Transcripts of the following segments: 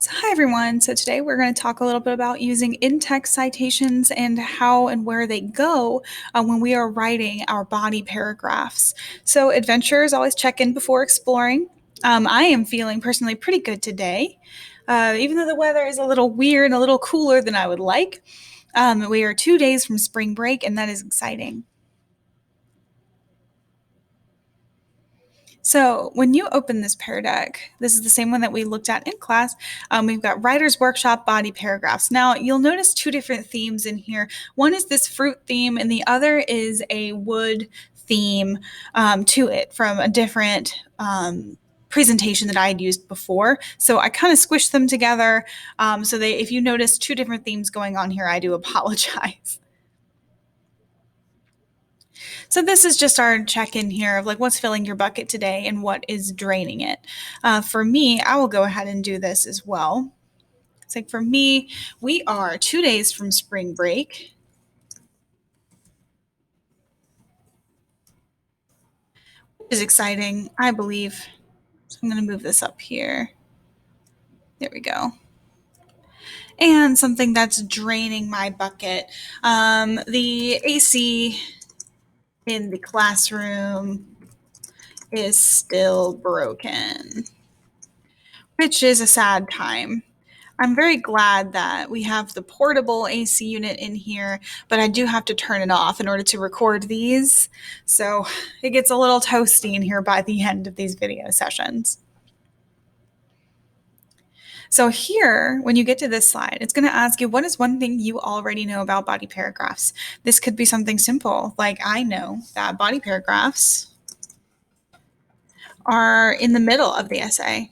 So, hi everyone. So, today we're going to talk a little bit about using in-text citations and how and where they go when we are writing our body paragraphs. So, adventurers always check in before exploring. I am feeling personally pretty good today, even though the weather is a little weird and a little cooler than I would like. We are 2 days from spring break, and that is exciting. So when you open this pear deck, this is the same one that we looked at in class. We've got Writer's Workshop body paragraphs. Now you'll notice two different themes in here. One is this fruit theme, and the other is a wood theme to it from a different presentation that I had used before. So I kind of squished them together. So if you notice two different themes going on here, I do apologize. So this is just our check-in here of like what's filling your bucket today and what is draining it. For me, I will go ahead and do this as well. It's like for me, we are 2 days from spring break. Which is exciting, I believe. So I'm going to move this up here. There we go. And something that's draining my bucket. The AC in the classroom is still broken, which is a sad time. I'm very glad that we have the portable AC unit in here, but I do have to turn it off in order to record these. So it gets a little toasty in here by the end of these video sessions. So here, when you get to this slide, it's going to ask you, what is one thing you already know about body paragraphs? This could be something simple, like I know that body paragraphs are in the middle of the essay.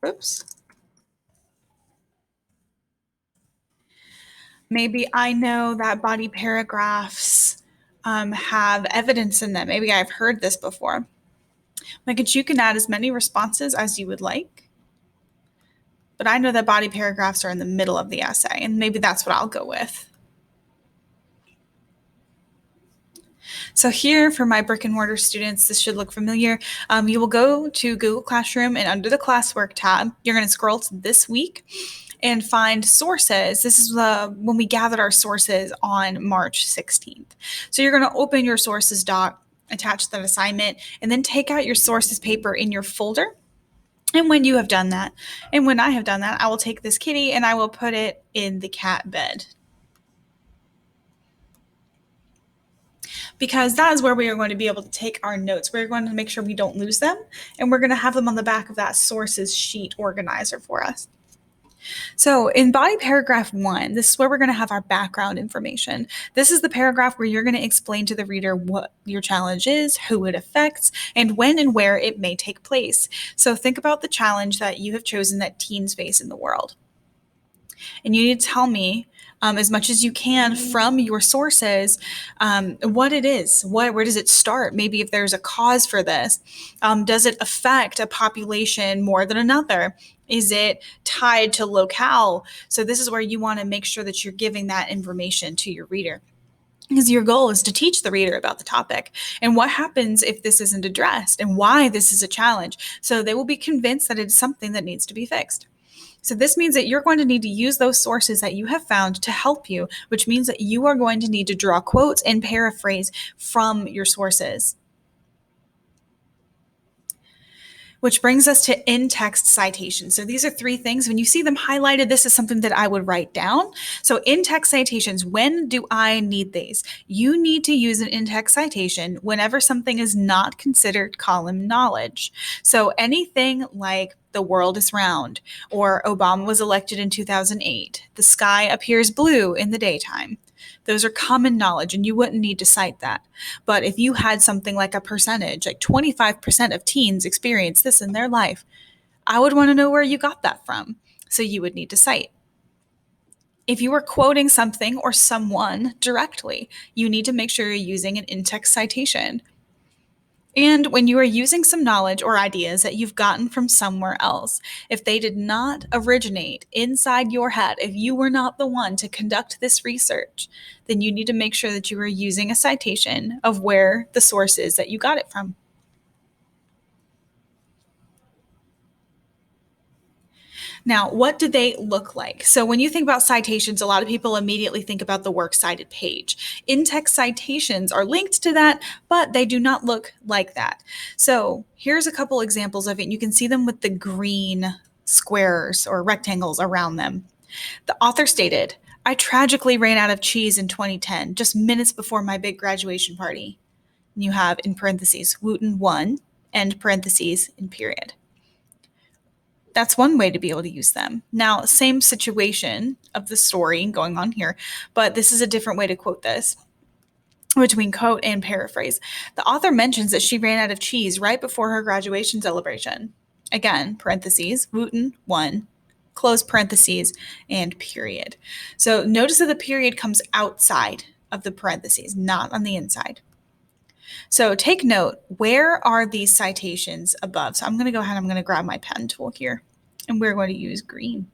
Oops. Maybe I know that body paragraphs have evidence in them. Maybe I've heard this before. Like you can add as many responses as you would like, but I know that body paragraphs are in the middle of the essay, and maybe that's what I'll go with. So here for my brick and mortar students, this should look familiar. You will go to Google Classroom, and under the classwork tab, you're going to scroll to this week and find sources. This is when we gathered our sources on March 16th. So you're going to open your sources doc, attach that assignment, and then take out your sources paper in your folder. And when you have done that, and when I have done that, I will take this kitty and I will put it in the cat bed. Because that is where we are going to be able to take our notes. We're going to make sure we don't lose them, and we're going to have them on the back of that sources sheet organizer for us. So in body paragraph 1, this is where we're going to have our background information. This is the paragraph where you're going to explain to the reader what your challenge is, who it affects, and when and where it may take place. So think about the challenge that you have chosen that teens face in the world. And you need to tell me as much as you can from your sources what it is. Where does it start? Maybe if there's a cause for this. Does it affect a population more than another? Is it tied to locale? So this is where you want to make sure that you're giving that information to your reader, because your goal is to teach the reader about the topic and what happens if this isn't addressed and why this is a challenge. So they will be convinced that it's something that needs to be fixed. So this means that you're going to need to use those sources that you have found to help you, which means that you are going to need to draw quotes and paraphrase from your sources. Which brings us to in-text citations. So these are three things. When you see them highlighted, this is something that I would write down. So in-text citations, when do I need these? You need to use an in-text citation whenever something is not considered column knowledge. So anything like the world is round, or Obama was elected in 2008, the sky appears blue in the daytime. Those are common knowledge, and you wouldn't need to cite that. But if you had something like a percentage, like 25% of teens experience this in their life, I would want to know where you got that from. So you would need to cite. If you are quoting something or someone directly, you need to make sure you're using an in-text citation. And when you are using some knowledge or ideas that you've gotten from somewhere else, if they did not originate inside your head, if you were not the one to conduct this research, then you need to make sure that you are using a citation of where the source is that you got it from. Now, what do they look like? So when you think about citations, a lot of people immediately think about the works cited page. In-text citations are linked to that, but they do not look like that. So here's a couple examples of it. You can see them with the green squares or rectangles around them. The author stated, "I tragically ran out of cheese in 2010, just minutes before my big graduation party." And you have in parentheses, Wooten 1, end parentheses, in period. That's one way to be able to use them. Now, same situation of the story going on here, but this is a different way to quote this between quote and paraphrase. The author mentions that she ran out of cheese right before her graduation celebration. Again, parentheses, Wooten 1, close parentheses, and period. So notice that the period comes outside of the parentheses, not on the inside. So take note, where are these citations above? So I'm going to go ahead, I'm going to grab my pen tool here, and we're going to use green.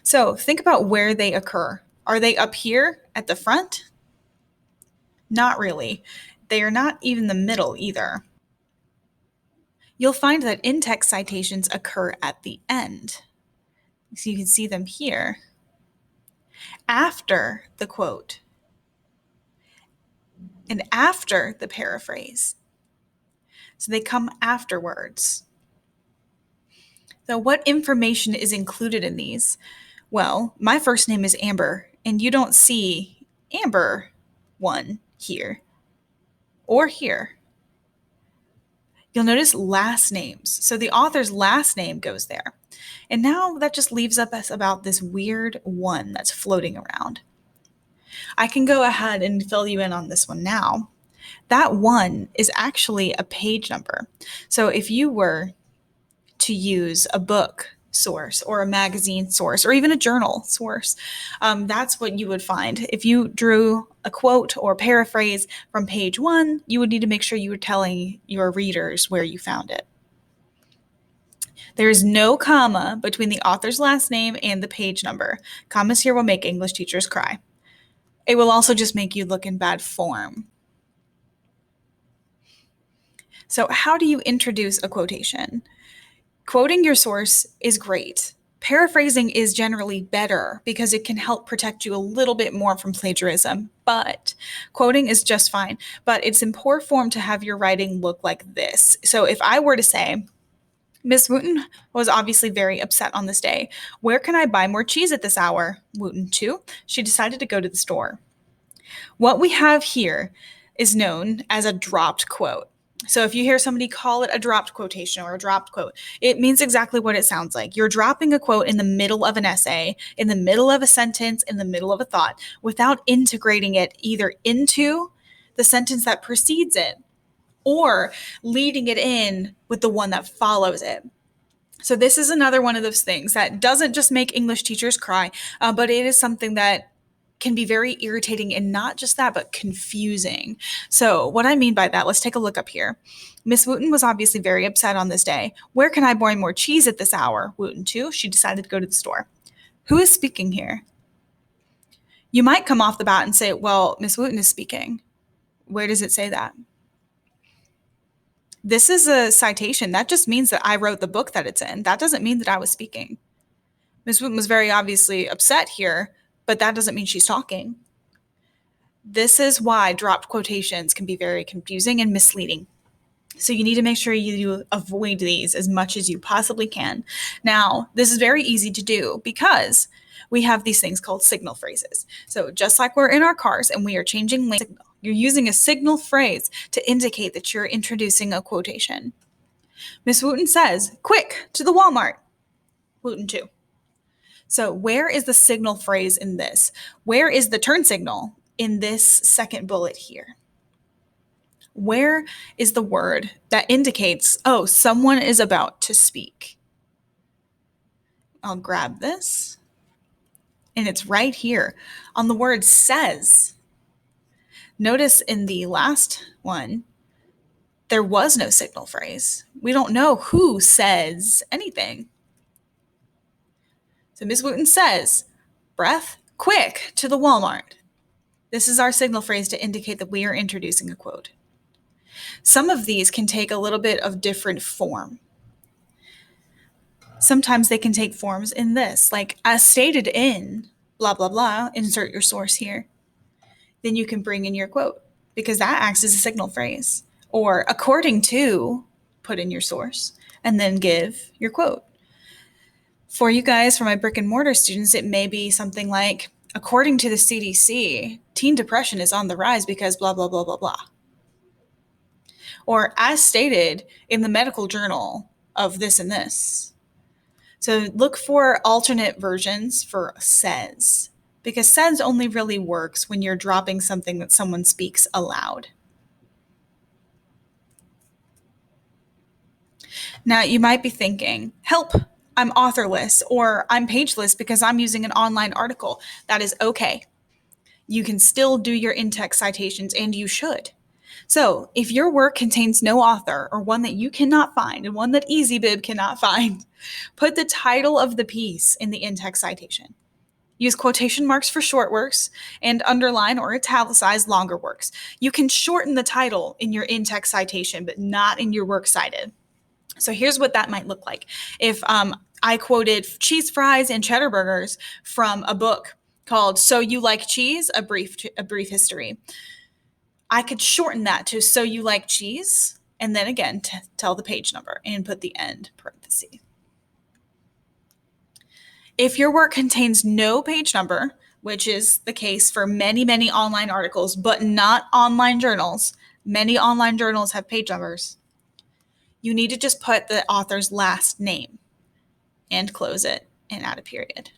So think about where they occur. Are they up here at the front? Not really. They are not even the middle either. You'll find that in-text citations occur at the end. So you can see them here after the quote and after the paraphrase. So they come afterwards. So what information is included in these? Well, my first name is Amber, and you don't see Amber 1 here or here. You'll notice last names. So the author's last name goes there. And now that just leaves us about this weird 1 that's floating around. I can go ahead and fill you in on this one now. That 1 is actually a page number. So if you were to use a book source or a magazine source or even a journal source, that's what you would find. If you drew a quote or paraphrase from page 1, you would need to make sure you were telling your readers where you found it. There is no comma between the author's last name and the page number. Commas here will make English teachers cry. It will also just make you look in bad form. So how do you introduce a quotation? Quoting your source is great. Paraphrasing is generally better because it can help protect you a little bit more from plagiarism, but quoting is just fine. But it's in poor form to have your writing look like this. So if I were to say, Miss Wooten was obviously very upset on this day. Where can I buy more cheese at this hour? Wooten 2. She decided to go to the store. What we have here is known as a dropped quote. So if you hear somebody call it a dropped quotation or a dropped quote, it means exactly what it sounds like. You're dropping a quote in the middle of an essay, in the middle of a sentence, in the middle of a thought, without integrating it either into the sentence that precedes it or leading it in with the one that follows it. So this is another one of those things that doesn't just make English teachers cry, but it is something that can be very irritating, and not just that, but confusing. So what I mean by that, let's take a look up here. Miss Wooten was obviously very upset on this day. Where can I buy more cheese at this hour? Wooten 2. She decided to go to the store. Who is speaking here? You might come off the bat and say, well, Miss Wooten is speaking. Where does it say that? This is a citation. That just means that I wrote the book that it's in. That doesn't mean that I was speaking. Miss Wooten was very obviously upset here, but that doesn't mean she's talking. This is why dropped quotations can be very confusing and misleading. So you need to make sure you avoid these as much as you possibly can. Now, this is very easy to do because we have these things called signal phrases. So just like we're in our cars and we are changing lane signal, you're using a signal phrase to indicate that you're introducing a quotation. Miss Wooten says, quick, to the Walmart. Wooten 2. So where is the signal phrase in this? Where is the turn signal in this second bullet here? Where is the word that indicates, oh, someone is about to speak? I'll grab this. And it's right here on the word says. Notice in the last one, there was no signal phrase. We don't know who says anything. So Ms. Wooten says, breath, quick, to the Walmart. This is our signal phrase to indicate that we are introducing a quote. Some of these can take a little bit of different form. Sometimes they can take forms in this, like as stated in blah, blah, blah, insert your source here. Then you can bring in your quote because that acts as a signal phrase. Or according to, put in your source and then give your quote. For you guys, for my brick and mortar students, it may be something like, according to the CDC, teen depression is on the rise because blah, blah, blah, blah, blah. Or as stated in the medical journal of this and this. So look for alternate versions for says, because says only really works when you're dropping something that someone speaks aloud. Now, you might be thinking, help, I'm authorless, or I'm pageless because I'm using an online article. That is okay. You can still do your in-text citations, and you should. So if your work contains no author, or one that you cannot find, and one that EasyBib cannot find, put the title of the piece in the in-text citation. Use quotation marks for short works and underline or italicize longer works. You can shorten the title in your in-text citation, but not in your works cited. So here's what that might look like. If I quoted cheese fries and cheddar burgers from a book called So You Like Cheese, a brief history, I could shorten that to So You Like Cheese, and then again tell the page number and put the end parenthesis. If your work contains no page number, which is the case for many, many online articles, but not online journals, many online journals have page numbers, you need to just put the author's last name and close it and add a period.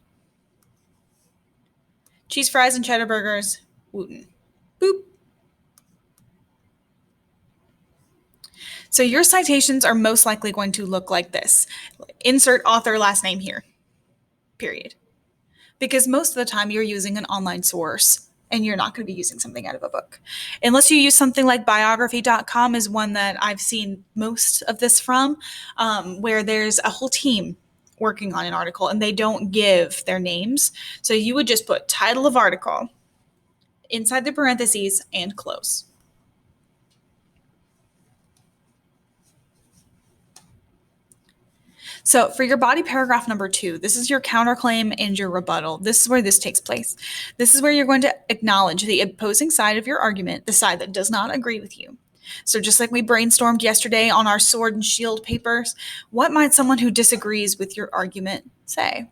Cheese fries and cheddar burgers, Wooten. Boop. So your citations are most likely going to look like this. Insert author last name here, period. Because most of the time you're using an online source and you're not going to be using something out of a book. Unless you use something like biography.com is one that I've seen most of this from, where there's a whole team working on an article and they don't give their names. So you would just put title of article inside the parentheses and close. So for your body paragraph number 2, this is your counterclaim and your rebuttal. This is where this takes place. This is where you're going to acknowledge the opposing side of your argument, the side that does not agree with you. So just like we brainstormed yesterday on our sword and shield papers, what might someone who disagrees with your argument say?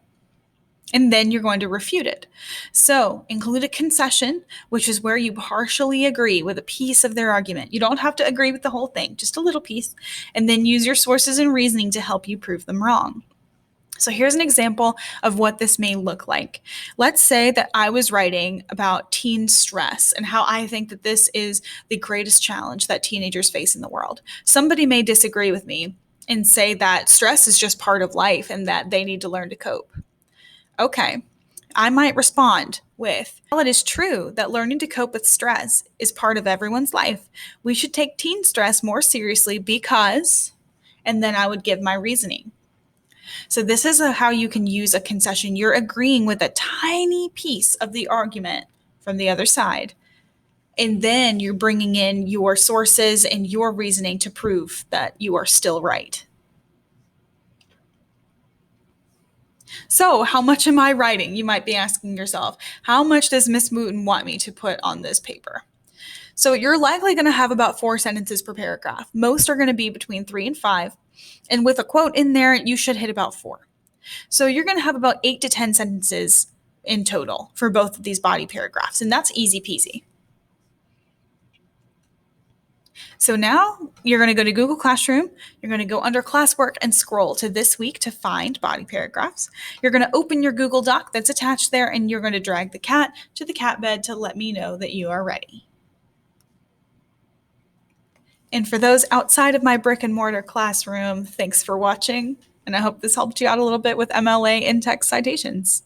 And then you're going to refute it. So include a concession, which is where you partially agree with a piece of their argument. You don't have to agree with the whole thing, just a little piece, and then use your sources and reasoning to help you prove them wrong. So here's an example of what this may look like. Let's say that I was writing about teen stress and how I think that this is the greatest challenge that teenagers face in the world. Somebody may disagree with me and say that stress is just part of life and that they need to learn to cope. Okay, I might respond with, while it is true that learning to cope with stress is part of everyone's life, we should take teen stress more seriously because, and then I would give my reasoning. So this is how you can use a concession. You're agreeing with a tiny piece of the argument from the other side. And then you're bringing in your sources and your reasoning to prove that you are still right. So how much am I writing? You might be asking yourself, how much does Miss Wooten want me to put on this paper? So you're likely going to have about 4 sentences per paragraph. Most are going to be between 3 and 5. And with a quote in there, you should hit about 4. So you're going to have about 8 to 10 sentences in total for both of these body paragraphs. And that's easy peasy. So now you're going to go to Google Classroom. You're going to go under classwork and scroll to this week to find body paragraphs. You're going to open your Google Doc that's attached there, and you're going to drag the cat to the cat bed to let me know that you are ready. And for those outside of my brick and mortar classroom, thanks for watching. And I hope this helped you out a little bit with MLA in-text citations.